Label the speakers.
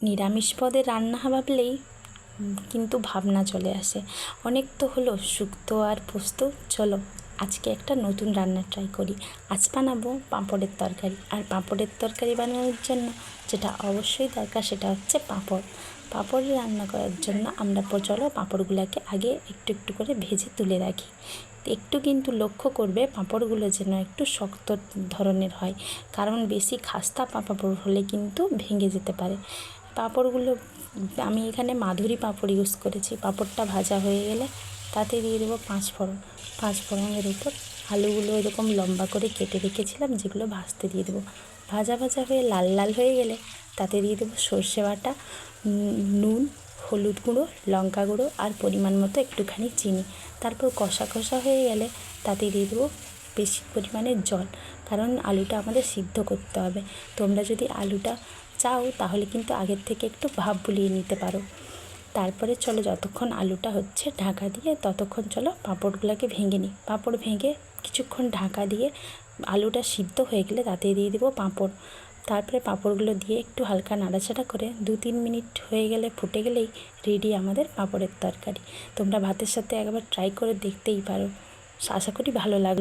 Speaker 1: নিরামিষ পদের রান্না ভাবলেই কিন্তু ভাবনা চলে আসে। অনেক তো হলো শুক্তো আর পোস্ত, চলো আজকে একটা নতুন রান্না ট্রাই করি। আজ বানাবো পাঁপড়ের তরকারি। আর পাঁপড়ের তরকারি বানানোর জন্য যেটা অবশ্যই দরকার সেটা হচ্ছে পাঁপড়। পাঁপড় রান্না করার জন্য আমরা চলো পাঁপড়গুলোকে আগে একটু একটু করে ভেজে তুলে রাখি। একটু কিন্তু লক্ষ্য করবে পাঁপড়গুলো যেন একটু শক্ত ধরনের হয়, কারণ বেশি খাস্তা পাঁপড় হলে কিন্তু ভেঙে যেতে পারে। পাঁপড়গুলো আমি এখানে মাধুরী পাঁপড় ইউজ করেছি। পাঁপড়টা ভাজা হয়ে গেলে তাতে দিয়ে দেবো পাঁচফোড়নের উপর আলুগুলো এরকম লম্বা করে কেটে রেখেছিলাম, যেগুলো ভাজতে দিয়ে দেবো। ভাজা হয়ে লাল লাল হয়ে গেলে তাতে দিয়ে দেবো সর্ষে বাটা, নুন, হলুদ গুঁড়ো, লঙ্কা গুঁড়ো আর পরিমাণ মতো একটুখানি চিনি। তারপর কষা হয়ে গেলে তাতে দিয়ে দেবো বেশি পরিমাণে জল, কারণ আলুটা আমাদের সিদ্ধ করতে হবে। তোমরা যদি আলুটা চাও তাহলে কিন্তু আগের থেকে একটু ভাপ বুলিয়ে নিতে পারো। তারপরে চলো যতক্ষণ আলুটা হচ্ছে ঢাকা দিয়ে ততক্ষণ চলো পাঁপড়গুলোকে ভেঙে নিই। পাঁপড় ভেঙে কিছুক্ষণ ঢাকা দিয়ে আলুটা সিদ্ধ হয়ে গেলে তাতে দিয়ে দেবো পাঁপড়। তারপরে পাঁপড়গুলো দিয়ে একটু হালকা নাড়াচাড়া করে 2-3 মিনিট হয়ে গেলে ফুটে গেলেই রেডি আমাদের পাঁপড়ের তরকারি। তোমরা ভাতের সাথে একবার ট্রাই করে দেখতেই পারো, আশা করি ভালো লাগবে।